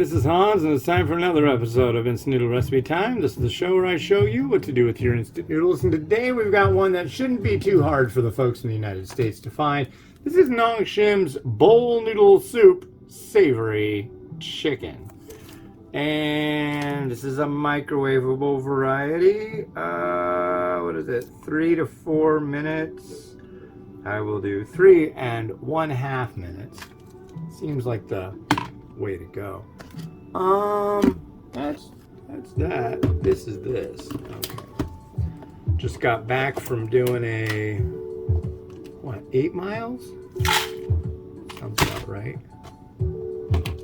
this is Hans, and it's time for another episode of Instant Noodle Recipe Time. This is the show where I show you what to do with your instant noodles, and today we've got one that shouldn't be too hard for the folks in the United States to find. This is Nongshim's bowl noodle soup savory chicken. And this is a microwavable variety. What is it? 3 to 4 minutes. I will do 3 1/2 minutes. Seems like the way to go. That's that. This is this. Okay. Just got back from doing a 8 miles? Sounds about right.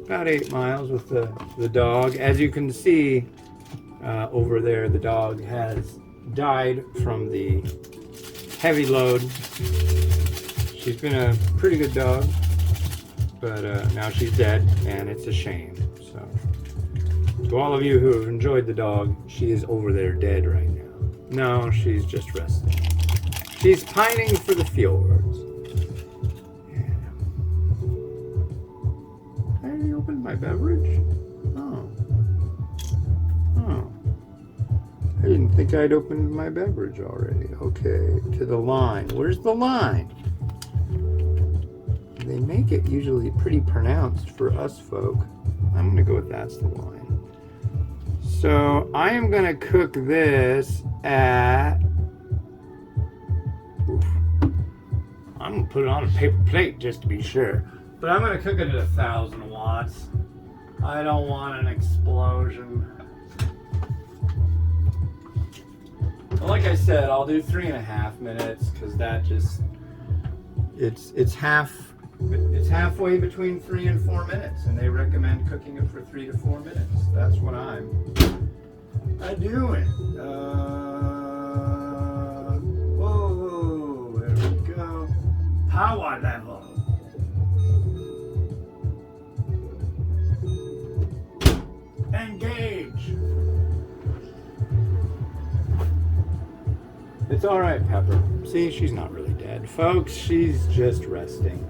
About 8 miles with the dog. As you can see over there, the dog has died from the heavy load. She's been a pretty good dog, but now she's dead, and it's a shame. So, to all of you who have enjoyed the dog, she is over there dead right now. No, she's just resting. She's pining for the fjords. Yeah. I already opened my beverage? Oh. I didn't think I'd opened my beverage already. Okay, to the line. Where's the line? They make it usually pretty pronounced for us folk. I'm gonna go with that's the line. So I am gonna cook this at, I'm gonna put it on a paper plate just to be sure. But I'm gonna cook it at 1,000 watts. I don't want an explosion. Well, like I said, I'll do 3 1/2 minutes because that just, it's halfway between 3 and 4 minutes, and they recommend cooking it for 3 to 4 minutes. That's what I'm doing. Whoa, there we go. Power level. Engage. It's all right, Pepper. See, she's not really dead, folks. She's just resting.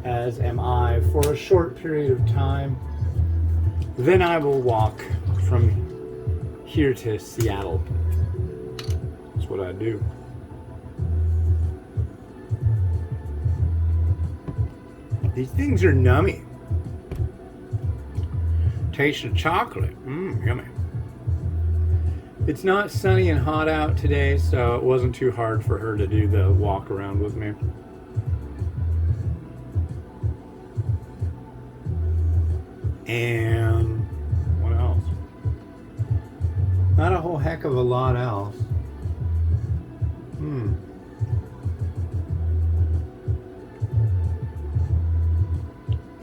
As am I for a short period of time. Then I will walk from here to Seattle. That's what I do. These things are nummy. Taste of chocolate. Yummy. It's not sunny and hot out today, so it wasn't too hard for her to do the walk around with me. And what else? Not a whole heck of a lot else.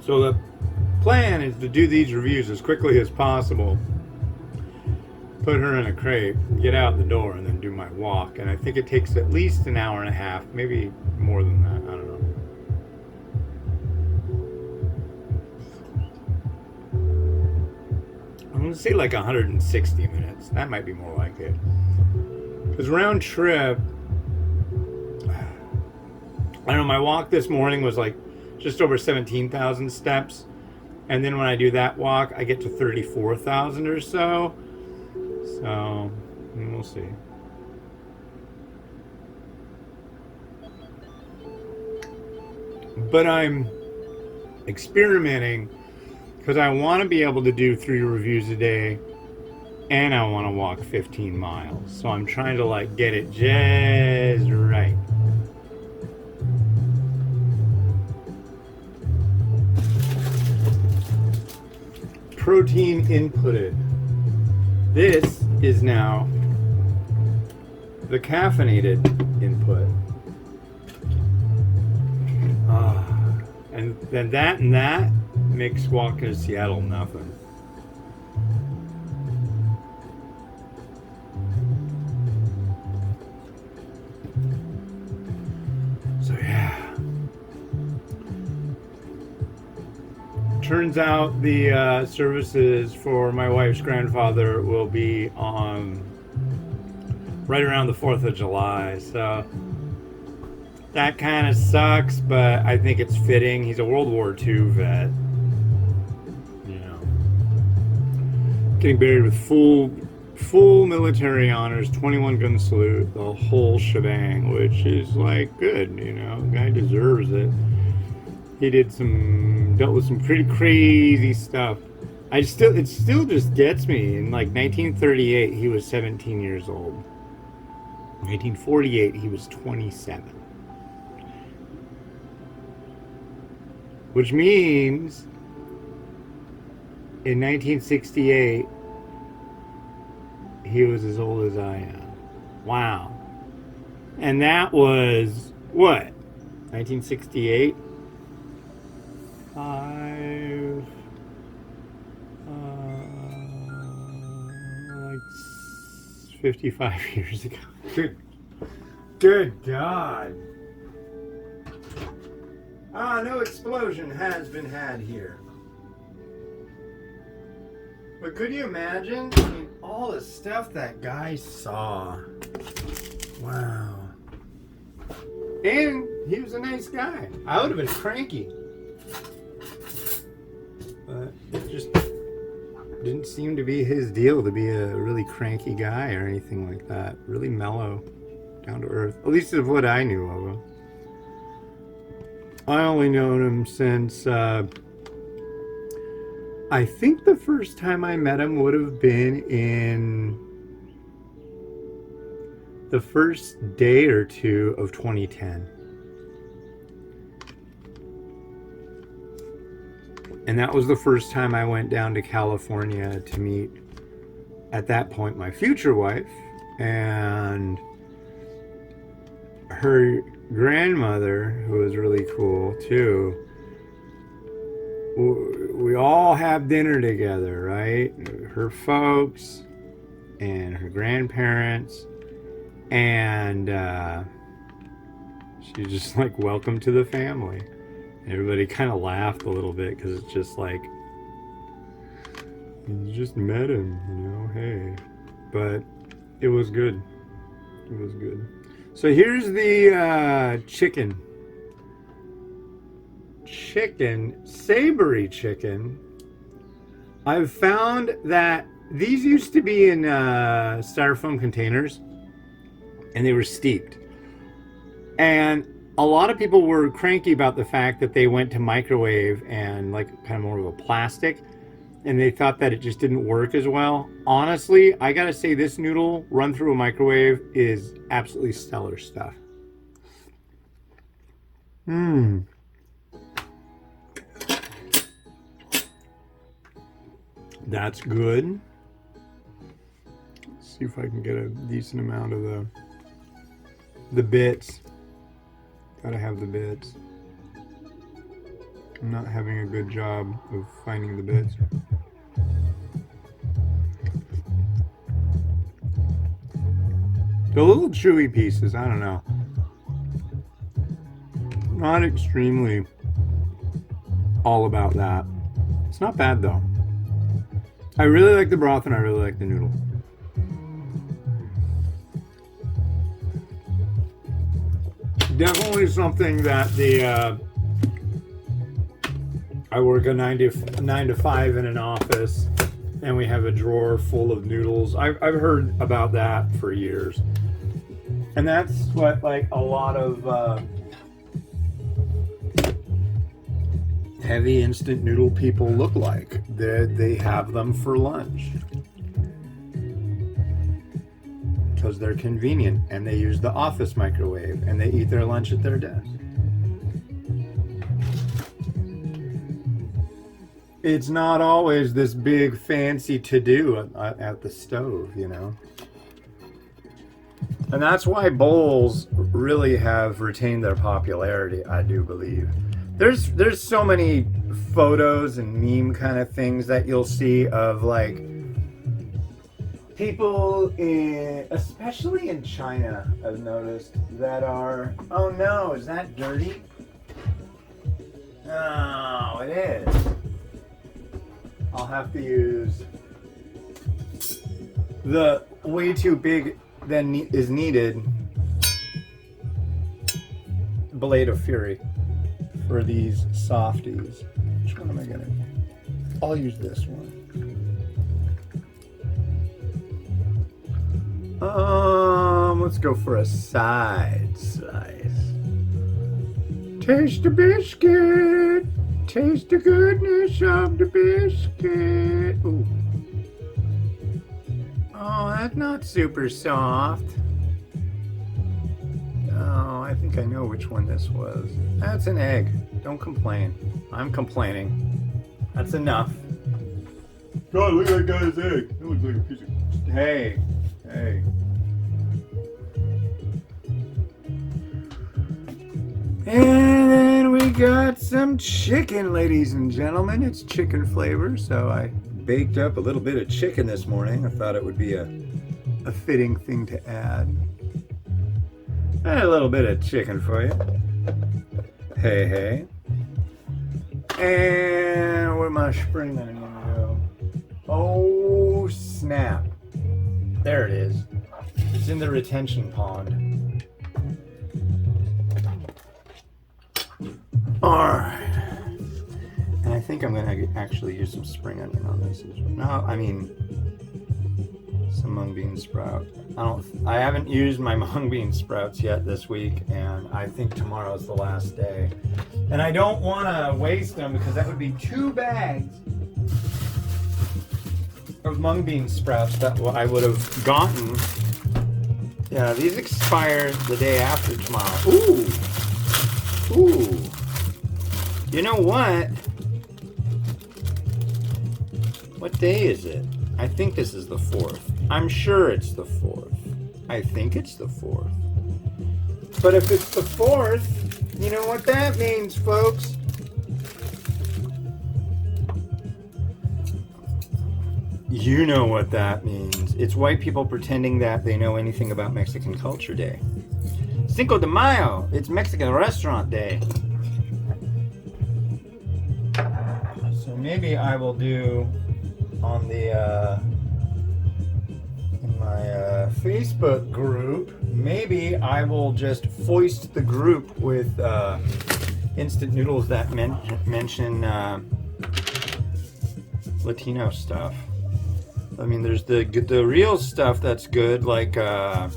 So the plan is to do these reviews as quickly as possible, put her in a crate, get out the door, and then do my walk. And I think it takes at least an hour and a half, maybe more than that, I don't know. I'm going to say like 160 minutes. That might be more like it. Because round trip, I don't know, my walk this morning was like just over 17,000 steps. And then when I do that walk, I get to 34,000 or so. So, we'll see. But I'm experimenting because I want to be able to do 3 reviews a day, and I want to walk 15 miles. So I'm trying to like get it just right. Protein inputted. This is now the caffeinated input. And then that and that makes walking to Seattle nothing. So yeah. Turns out the services for my wife's grandfather will be on right around the 4th of July. So that kind of sucks, but I think it's fitting. He's a World War II vet. You know. Getting buried with full military honors, 21 gun salute, the whole shebang, which is like good, you know. The guy deserves it. He dealt with some pretty crazy stuff. It still just gets me. In like 1938, he was 17 years old. 1948, he was 27. Which means in 1968, he was as old as I am. Wow. And that was, what? 1968? Like 55 years ago. Good God. No explosion has been had here. But could you imagine? I mean, all the stuff that guy saw. Wow. And he was a nice guy. I would have been cranky. But it just didn't seem to be his deal to be a really cranky guy or anything like that. Really mellow, down to earth. At least of what I knew of him. I only known him since, I think the first time I met him would have been in the first day or two of 2010. And that was the first time I went down to California to meet, at that point, my future wife and her grandmother, who was really cool too. We all have dinner together, right? Her folks and her grandparents, and she just like, welcome to the family. Everybody kind of laughed a little bit because it's just like, you just met him, you know, hey. But it was good. It was good. So here's the chicken, Savory chicken. I've found that these used to be in styrofoam containers, and they were steeped. And a lot of people were cranky about the fact that they went to microwave and like kind of more of a plastic, and they thought that it just didn't work as well. Honestly, I gotta say this noodle run through a microwave is absolutely stellar stuff. That's good. Let's see if I can get a decent amount of the bits. Gotta have the bits. I'm not having a good job of finding the bits. The little chewy pieces, I don't know. Not extremely all about that. It's not bad though. I really like the broth and I really like the noodle. Definitely something that I work a 9 to 5 in an office, and we have a drawer full of noodles. I've heard about that for years, and that's what like a lot of heavy instant noodle people look like. They have them for lunch because they're convenient, and they use the office microwave, and they eat their lunch at their desk. It's not always this big fancy to-do at the stove, you know? And that's why bowls really have retained their popularity, I do believe. There's so many photos and meme kind of things that you'll see of like people especially in China, I've noticed, that are, oh no, is that dirty? No, it is. I'll have to use the way too big than is needed blade of fury for these softies. Which one am I gonna? I'll use this one. Let's go for a side slice. Taste the biscuit. Taste the goodness of the biscuit. Ooh. Oh, that's not super soft. Oh, I think I know which one this was. That's an egg. Don't complain. I'm complaining. That's enough. God, look at that guy's egg. It looks like a piece of... Hey. And we got some chicken, ladies and gentlemen. It's chicken flavor, so I baked up a little bit of chicken this morning. I thought it would be a fitting thing to add. And a little bit of chicken for you. Hey. And where my spring onion go? Oh, snap. There it is. It's in the retention pond. Alright. And I think I'm going to actually use some spring onion on this as well. No, I mean, some mung bean sprout. I haven't used my mung bean sprouts yet this week, and I think tomorrow's the last day. And I don't want to waste them because that would be 2 bags of mung bean sprouts that I would have gotten. Yeah, these expire the day after tomorrow. Ooh. You know what? What day is it? I think this is the 4th. I'm sure it's the 4th. I think it's the 4th. But if it's the 4th, you know what that means, folks. You know what that means. It's white people pretending that they know anything about Mexican Culture Day. Cinco de Mayo. It's Mexican Restaurant Day. So maybe I will do on the in my Facebook group, maybe I will just foist the group with instant noodles that mention Latino stuff. I mean, there's the real stuff that's good, like oh,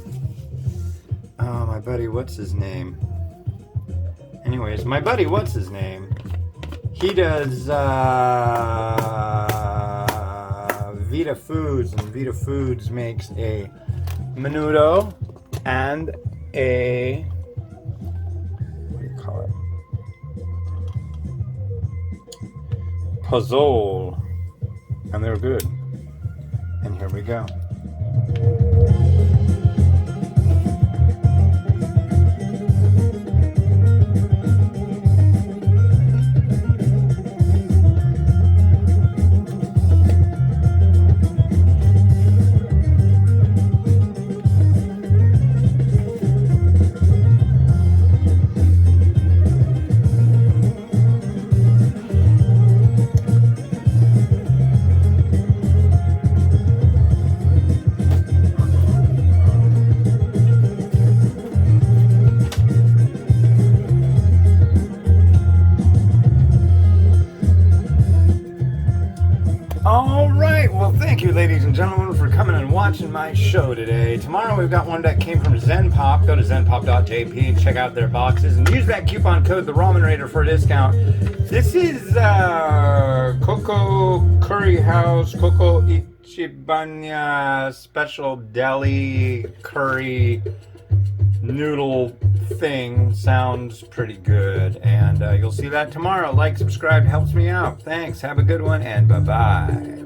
my buddy, what's his name? Anyways, my buddy, what's his name? He does Vita Foods, and Vita Foods makes a menudo and a, what do you call it? Pozole, and they're good. And here we go. Thank you, ladies and gentlemen, for coming and watching my show today. Tomorrow we've got one that came from Zen Pop. Go to zenpop.jp and check out their boxes and use that coupon code, the Ramen Raider, for a discount. This is Coco Curry House, Coco Ichibanya Special Deli Curry Noodle thing. Sounds pretty good. And you'll see that tomorrow. Like, subscribe, helps me out. Thanks. Have a good one, and bye-bye.